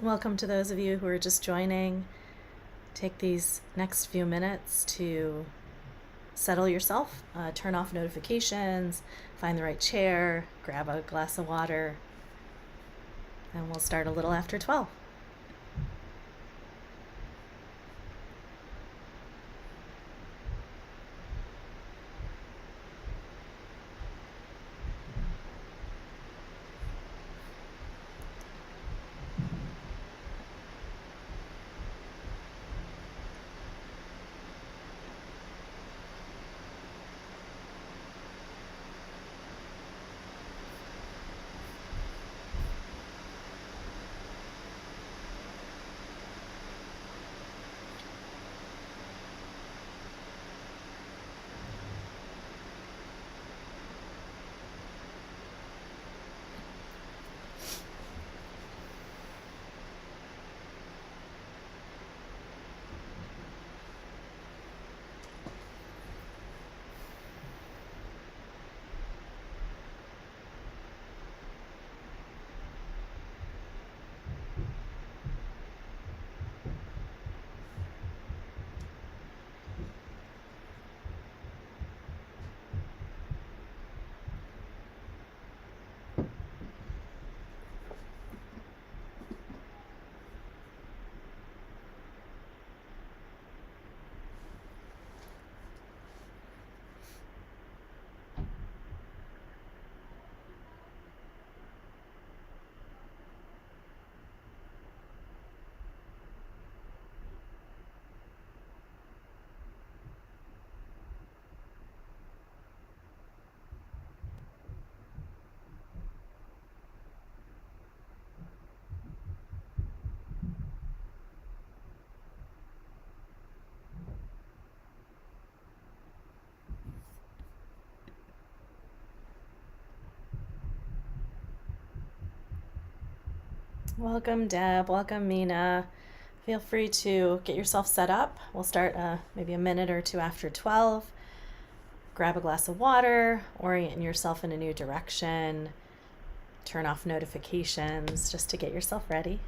Welcome to those of you who are just joining. Take these next few minutes to settle yourself, turn off notifications, find the right chair, grab a glass of water, and we'll start a little after 12. Welcome, Deb. Welcome, Mina. Feel free to get yourself set up. We'll start maybe a minute or two after 12. Grab a glass of water, orient yourself in a new direction, turn off notifications just to get yourself ready.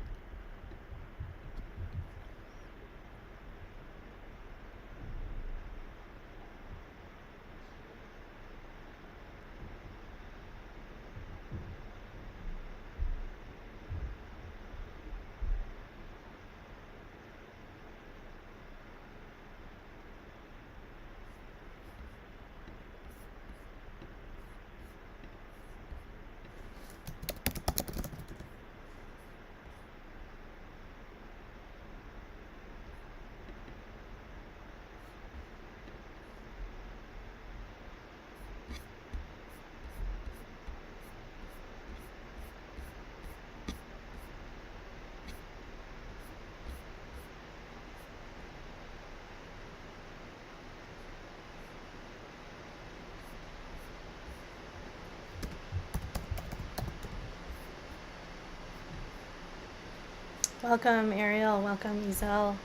Welcome, Ariel. Welcome, Isel.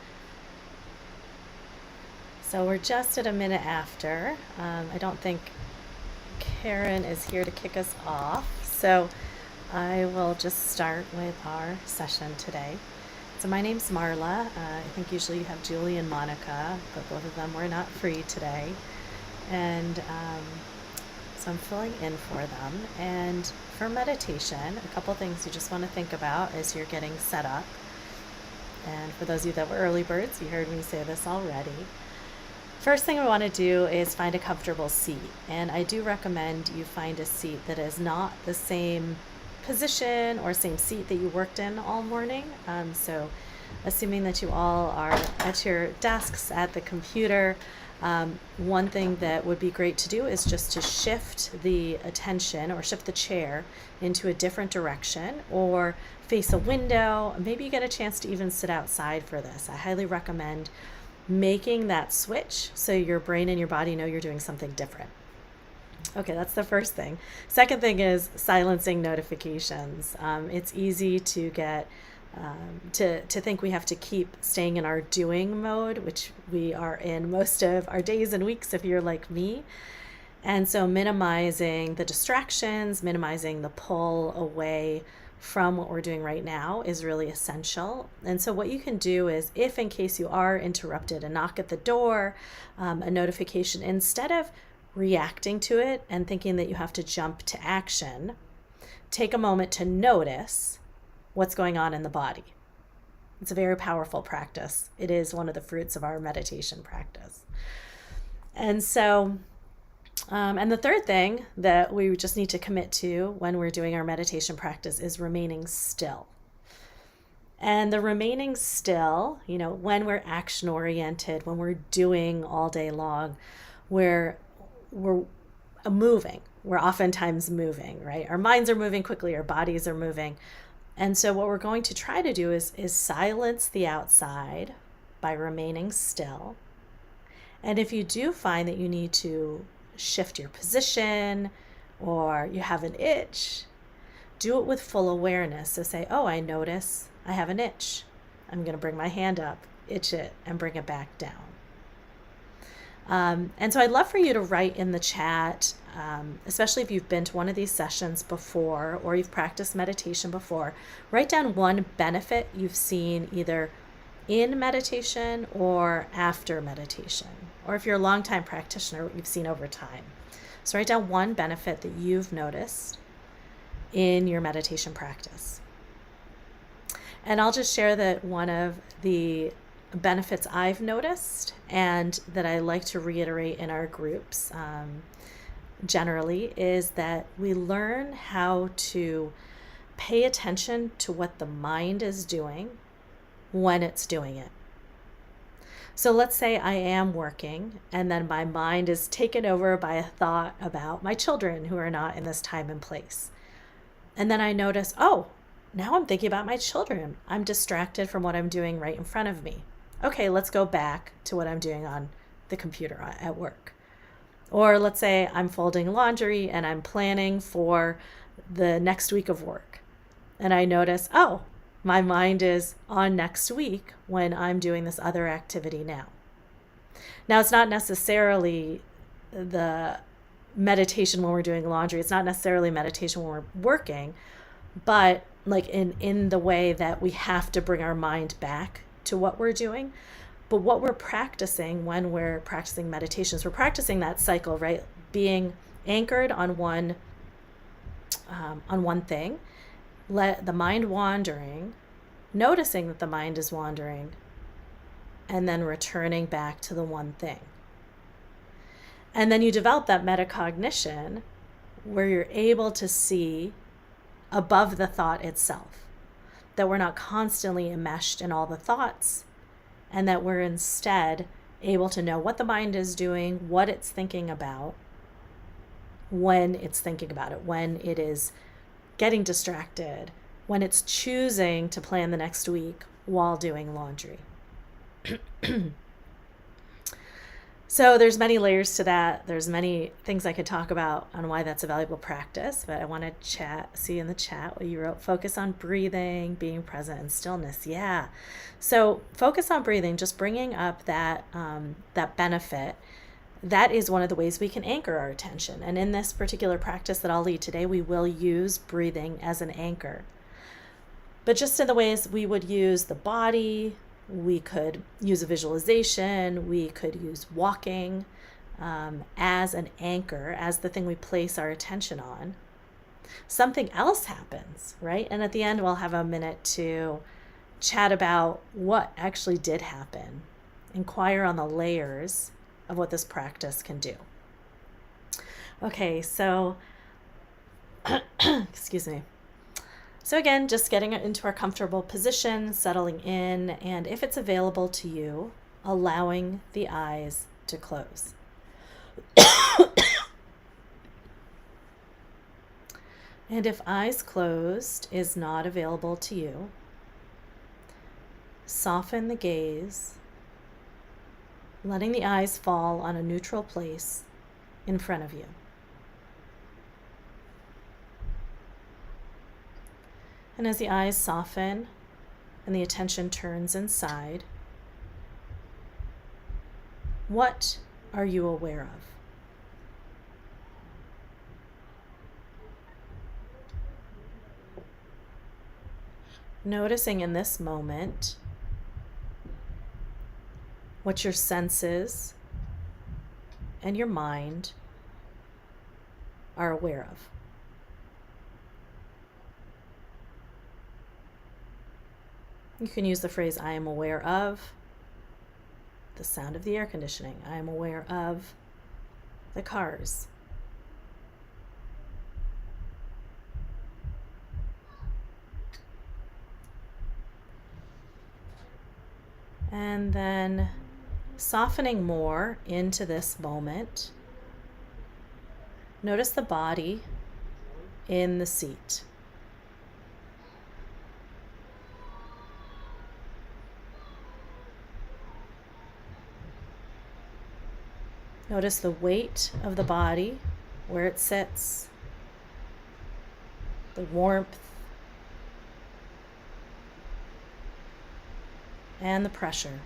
So we're just at a minute after. I don't think Karen is here to kick us off. So I will just start with our session today. So my name's Marla. I think usually you have Julie and Monica, but both of them were not free today. And so I'm filling in for them. And for meditation, a couple things you just want to think about as you're getting set up. And for those of you that were early birds, you heard me say this already. First thing we want to do is find a comfortable seat. And I do recommend you find a seat that is not the same position or same seat that you worked in all morning. So assuming that you all are at your desks at the computer, one thing that would be great to do is just to shift the attention or shift the chair into a different direction or face a window. Maybe you get a chance to even sit outside for this. I highly recommend making that switch so your brain and your body know you're doing something different. Okay, that's the first thing. Second thing is silencing notifications. It's easy to get to think we have to keep staying in our doing mode, which we are in most of our days and weeks if you're like me. And so minimizing the distractions, minimizing the pull away from what we're doing right now is really essential. And so what you can do is, if in case you are interrupted, a knock at the door, a notification, instead of reacting to it and thinking that you have to jump to action, take a moment to notice what's going on in the body. It's a very powerful practice. It is one of the fruits of our meditation practice. And so, and the third thing that we just need to commit to when we're doing our meditation practice is remaining still. And the remaining still, when we're action oriented, when we're doing all day long, we're moving. We're oftentimes moving, right? Our minds are moving quickly, our bodies are moving. And so what we're going to try to do is silence the outside by remaining still. And if you do find that you need to shift your position or you have an itch, do it with full awareness. So say, oh, I notice I have an itch. I'm going to bring my hand up, itch it, and bring it back down. And so I'd love for you to write in the chat, especially if you've been to one of these sessions before or you've practiced meditation before, write down one benefit you've seen either in meditation or after meditation, or if you're a longtime practitioner, what you've seen over time. So write down one benefit that you've noticed in your meditation practice. And I'll just share that one of the benefits I've noticed and that I like to reiterate in our groups generally is that we learn how to pay attention to what the mind is doing when it's doing it. So let's say I am working and then my mind is taken over by a thought about my children who are not in this time and place. And then I notice, oh, now I'm thinking about my children. I'm distracted from what I'm doing right in front of me. Okay, let's go back to what I'm doing on the computer at work. Or let's say I'm folding laundry and I'm planning for the next week of work. And I notice, oh, my mind is on next week when I'm doing this other activity now. Now, it's not necessarily the meditation when we're doing laundry. It's not necessarily meditation when we're working, but like in the way that we have to bring our mind back to what we're doing. But what we're practicing when we're practicing meditations, we're practicing that cycle, right? Being anchored on one thing, let the mind wandering, noticing that the mind is wandering, and then returning back to the one thing. And then you develop that metacognition where you're able to see above the thought itself, that we're not constantly enmeshed in all the thoughts, and that we're instead able to know what the mind is doing, what it's thinking about, when it's thinking about it, when it is getting distracted, when it's choosing to plan the next week while doing laundry. So there's many layers to that. There's many things I could talk about on why that's a valuable practice, but I want to see in the chat what you wrote. Focus on breathing, being present, and stillness. Yeah. So focus on breathing, just bringing up that benefit. That is one of the ways we can anchor our attention. And in this particular practice that I'll lead today, we will use breathing as an anchor. But just in the ways we would use the body, we could use a visualization, we could use walking as an anchor, as the thing we place our attention on. Something else happens, right? And at the end, we'll have a minute to chat about what actually did happen, inquire on the layers of what this practice can do. Okay, so, excuse me. So again, just getting into our comfortable position, settling in, and if it's available to you, allowing the eyes to close. And if eyes closed is not available to you, soften the gaze, letting the eyes fall on a neutral place in front of you. And as the eyes soften and the attention turns inside, what are you aware of? Noticing in this moment what your senses and your mind are aware of. You can use the phrase, I am aware of the sound of the air conditioning. I am aware of the cars. And then softening more into this moment, notice the body in the seat. Notice the weight of the body, where it sits, the warmth, and the pressure.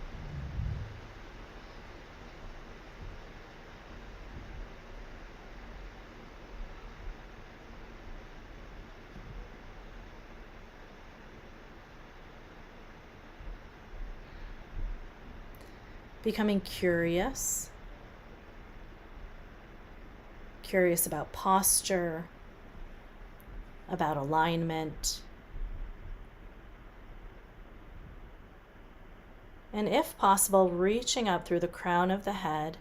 Becoming curious about posture, about alignment, and if possible, reaching up through the crown of the head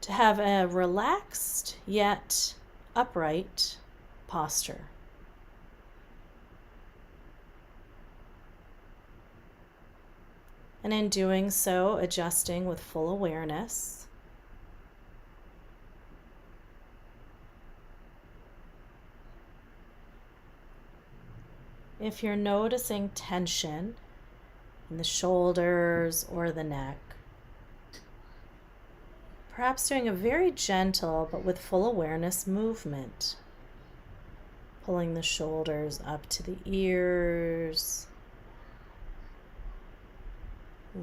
to have a relaxed yet upright posture. And in doing so, adjusting with full awareness. If you're noticing tension in the shoulders or the neck, perhaps doing a very gentle but with full awareness movement, pulling the shoulders up to the ears,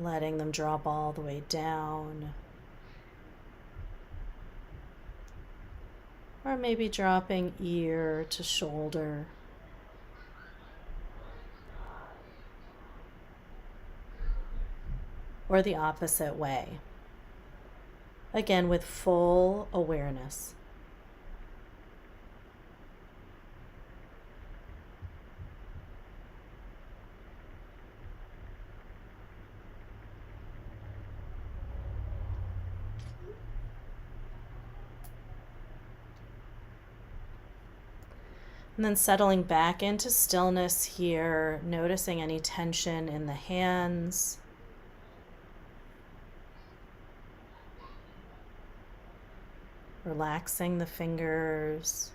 letting them drop all the way down, or maybe dropping ear to shoulder. Or the opposite way. Again, with full awareness. And then settling back into stillness here, noticing any tension in the hands. Relaxing the fingers.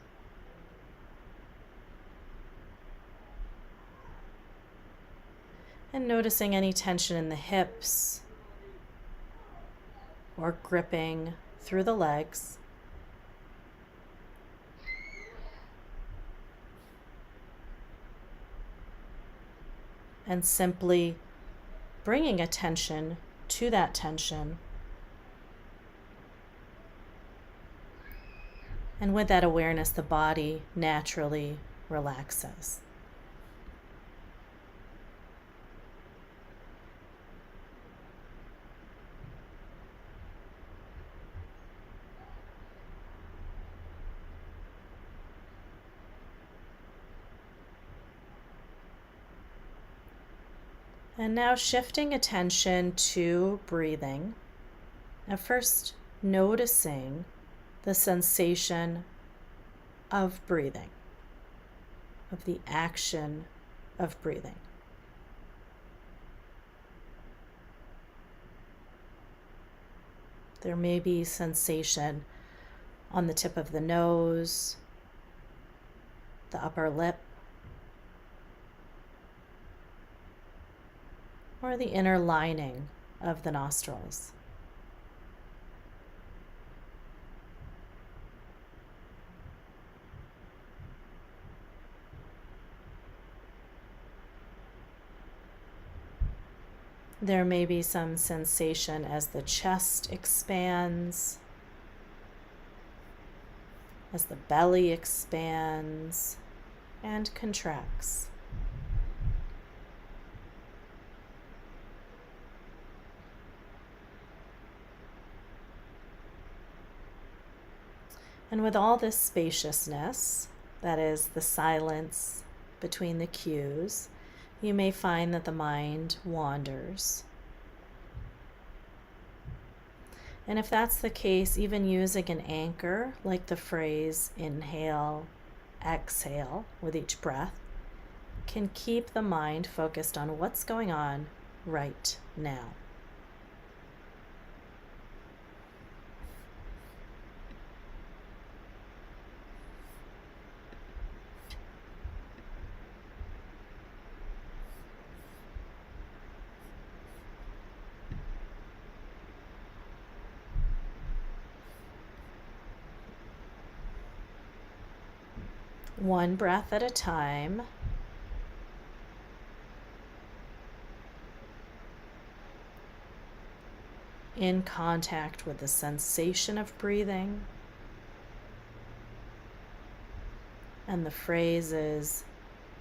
And noticing any tension in the hips or gripping through the legs. And simply bringing attention to that tension. And with that awareness, the body naturally relaxes. And now shifting attention to breathing. At first, noticing the sensation of breathing, of the action of breathing. There may be sensation on the tip of the nose, the upper lip, or the inner lining of the nostrils. There may be some sensation as the chest expands, as the belly expands and contracts. And with all this spaciousness, that is the silence between the cues, you may find that the mind wanders. And if that's the case, even using an anchor, like the phrase inhale, exhale with each breath, can keep the mind focused on what's going on right now. One breath at a time. In contact with the sensation of breathing. And the phrase is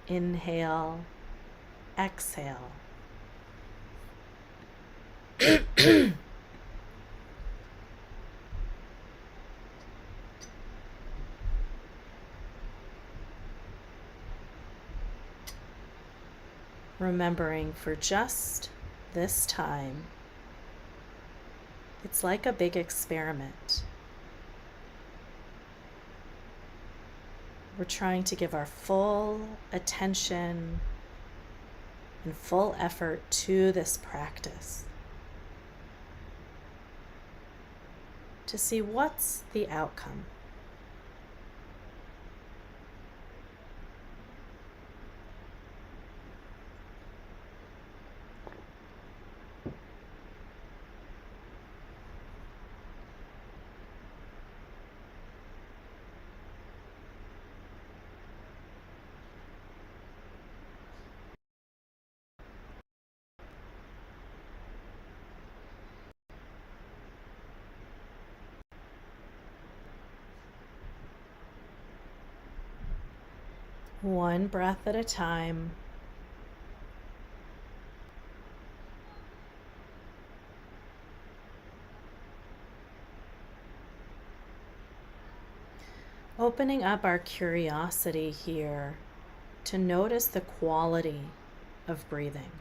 inhale, exhale. Remembering for just this time, it's like a big experiment. We're trying to give our full attention and full effort to this practice to see what's the outcome. One breath at a time. Opening up our curiosity here to notice the quality of breathing.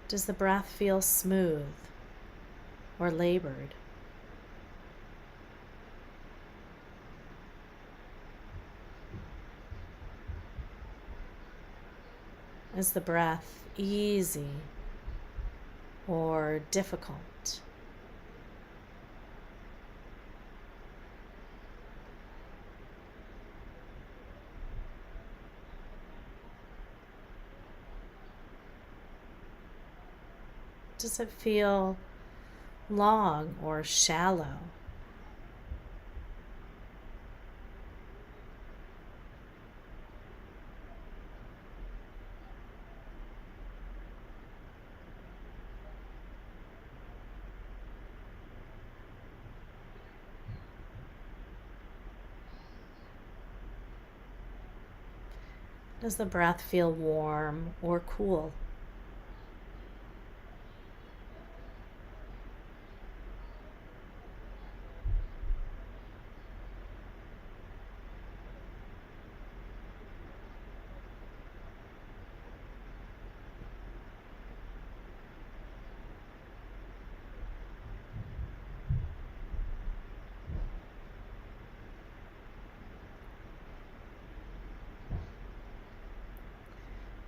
Does the breath feel smooth or labored? Is the breath easy or difficult? Does it feel long or shallow? Does the breath feel warm or cool?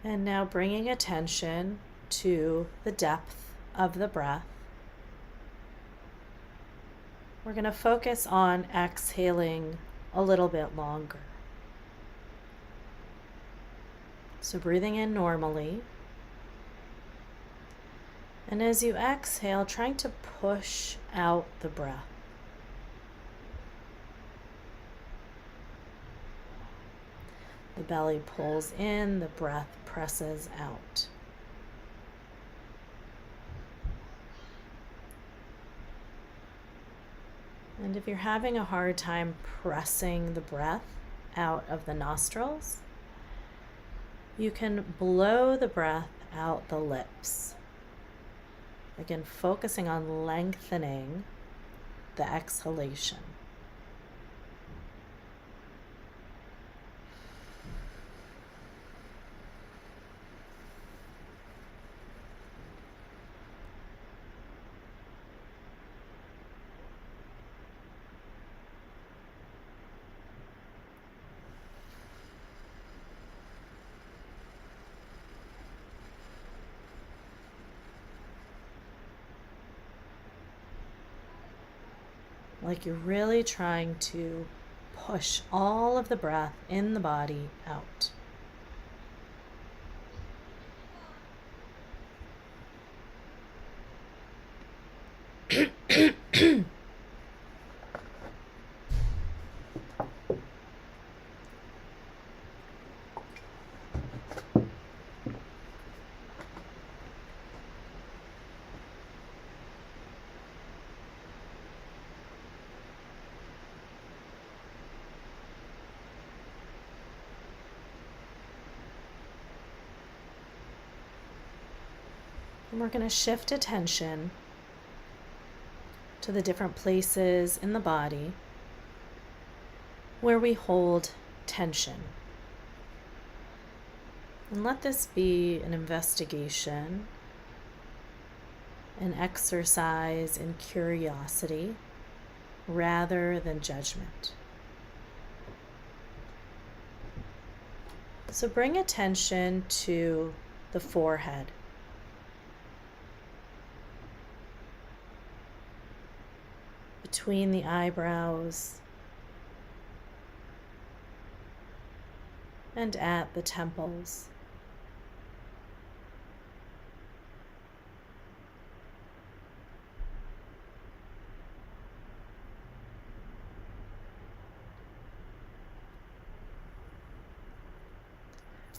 And now bringing attention to the depth of the breath. We're going to focus on exhaling a little bit longer. So breathing in normally. And as you exhale, trying to push out the breath. The belly pulls in, the breath presses out. And if you're having a hard time pressing the breath out of the nostrils, you can blow the breath out the lips. Again, focusing on lengthening the exhalation. Like you're really trying to push all of the breath in the body out. And we're going to shift attention to the different places in the body where we hold tension. And let this be an investigation, an exercise in curiosity rather than judgment. So bring attention to the forehead. Between the eyebrows and at the temples.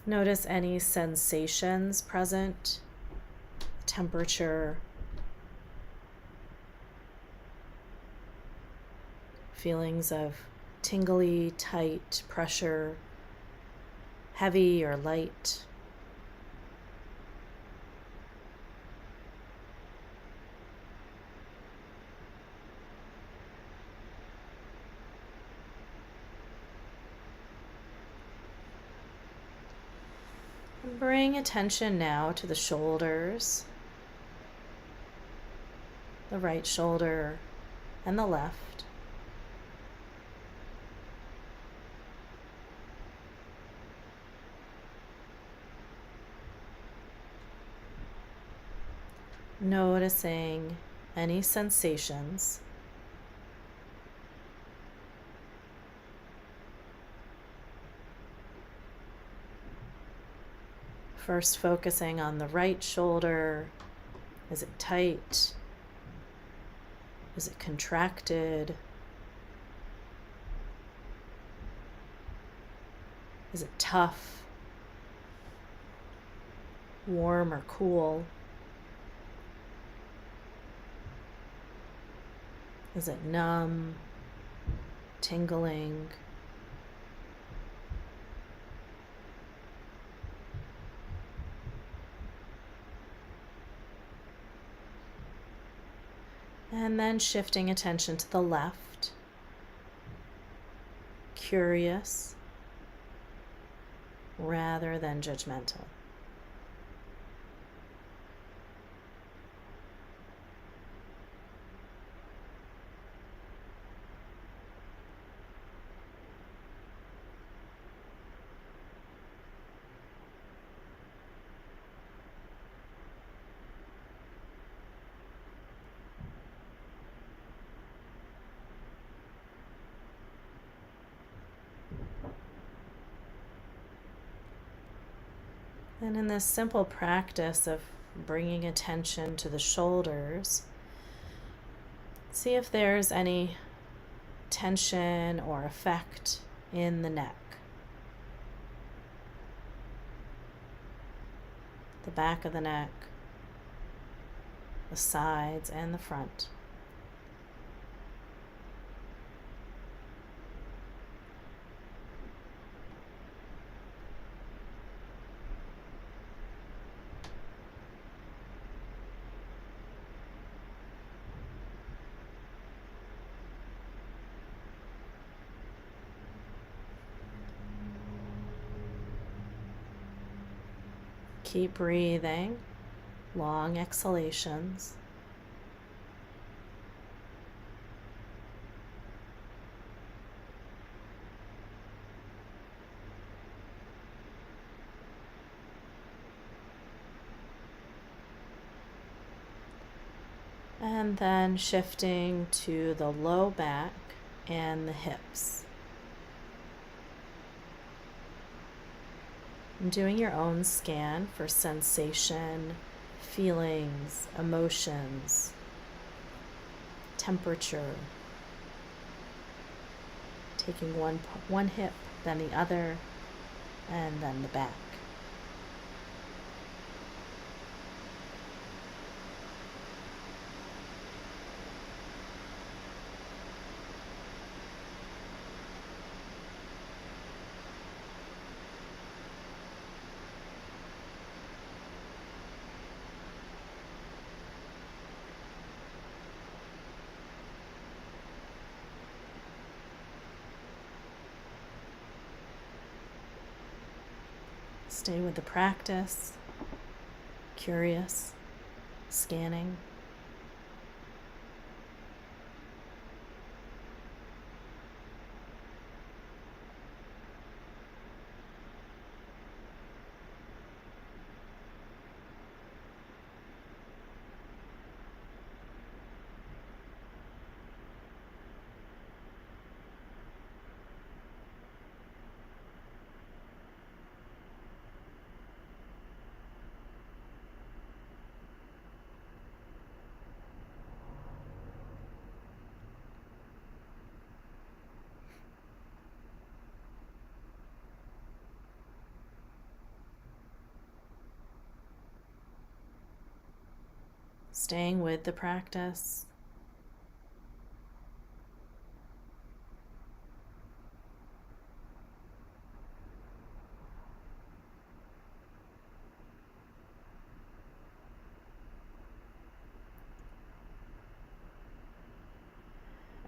Notice any sensations present, temperature, feelings of tingly, tight, pressure, heavy or light. And bring attention now to the shoulders, the right shoulder and the left. Noticing any sensations. First focusing on the right shoulder. Is it tight? Is it contracted? Is it tough? Warm or cool? Is it numb, tingling? And then shifting attention to the left, curious rather than judgmental. And in this simple practice of bringing attention to the shoulders, see if there's any tension or effect in the neck, the back of the neck, the sides and the front. Keep breathing, long exhalations. And then shifting to the low back and the hips. And doing your own scan for sensation, feelings, emotions, temperature. Taking one hip, then the other, and then the back. Stay with the practice, curious, scanning. Staying with the practice.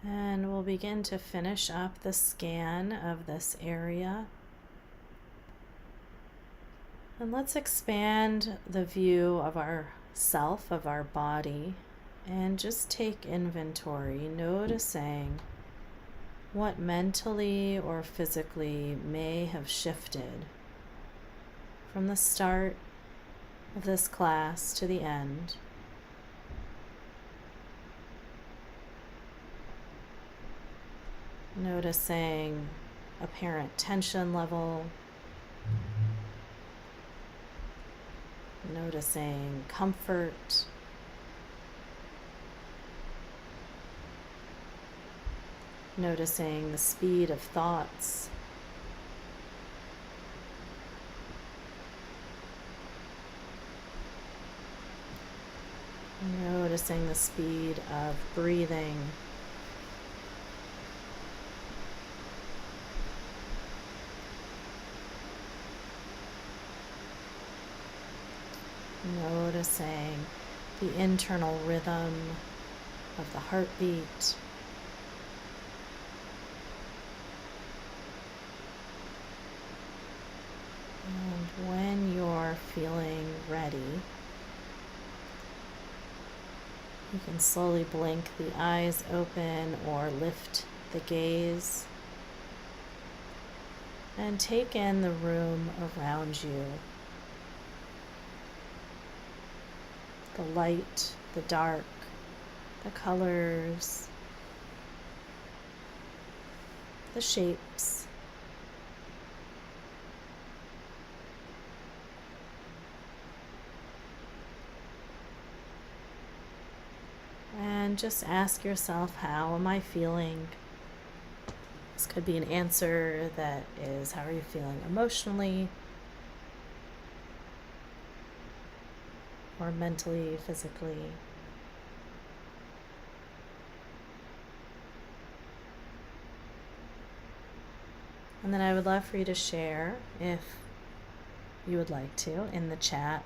And we'll begin to finish up the scan of this area. And let's expand the view of our self, of our body, and just take inventory, noticing what mentally or physically may have shifted from the start of this class to the end. Noticing apparent tension level, noticing comfort, noticing the speed of thoughts, noticing the speed of breathing. Noticing the internal rhythm of the heartbeat. And when you're feeling ready, you can slowly blink the eyes open or lift the gaze and take in the room around you. The light, the dark, the colors, the shapes. And just ask yourself, how am I feeling? This could be an answer that is, how are you feeling emotionally? Or mentally, physically. And then I would love for you to share, if you would like to, in the chat,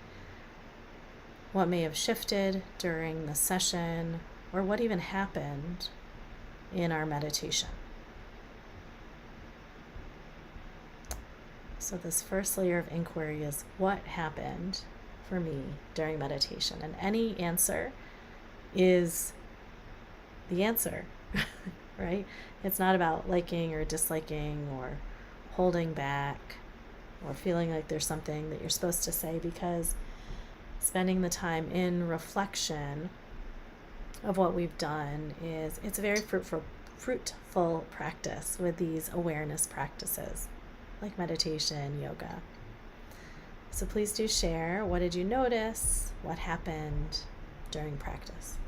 what may have shifted during the session, or what even happened in our meditation. So this first layer of inquiry is what happened for me during meditation, and any answer is the answer, right? It's not about liking or disliking or holding back or feeling like there's something that you're supposed to say, because spending the time in reflection of what we've done it's a very fruitful practice with these awareness practices like meditation, yoga. So please do share, what did you notice? What happened during practice?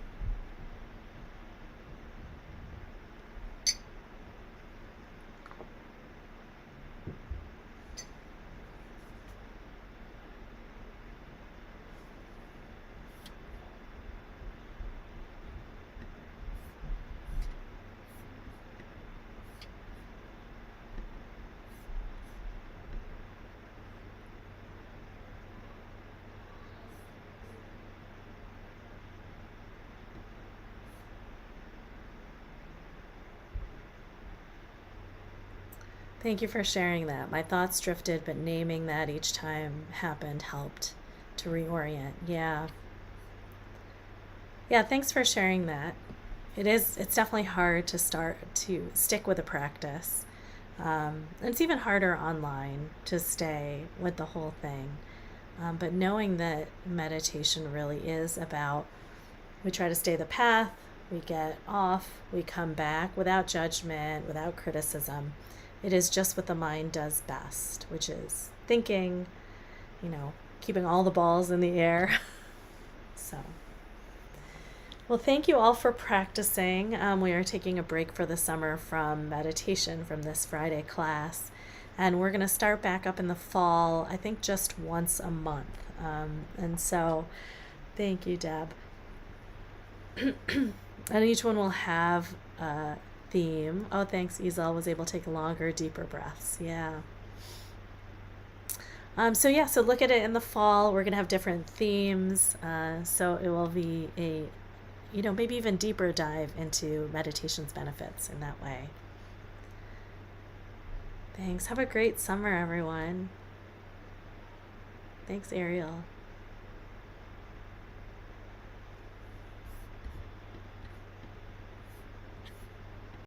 Thank you for sharing that. My thoughts drifted, but naming that each time happened helped to reorient. Yeah. Yeah, thanks for sharing that. It's definitely hard to start to stick with a practice. And it's even harder online to stay with the whole thing. But knowing that meditation really is about, we try to stay the path, we get off, we come back without judgment, without criticism. It is just what the mind does best, which is thinking, keeping all the balls in the air. So, well, thank you all for practicing. We are taking a break for the summer from meditation from this Friday class, and we're going to start back up in the fall, I think just once a month. And so, thank you, Deb. And each one will have a theme. Oh, thanks, Ezel was able to take longer, deeper breaths. Yeah. So look at it in the fall. We're going to have different themes. So it will be a, maybe even deeper dive into meditation's benefits in that way. Thanks. Have a great summer, everyone. Thanks, Ariel.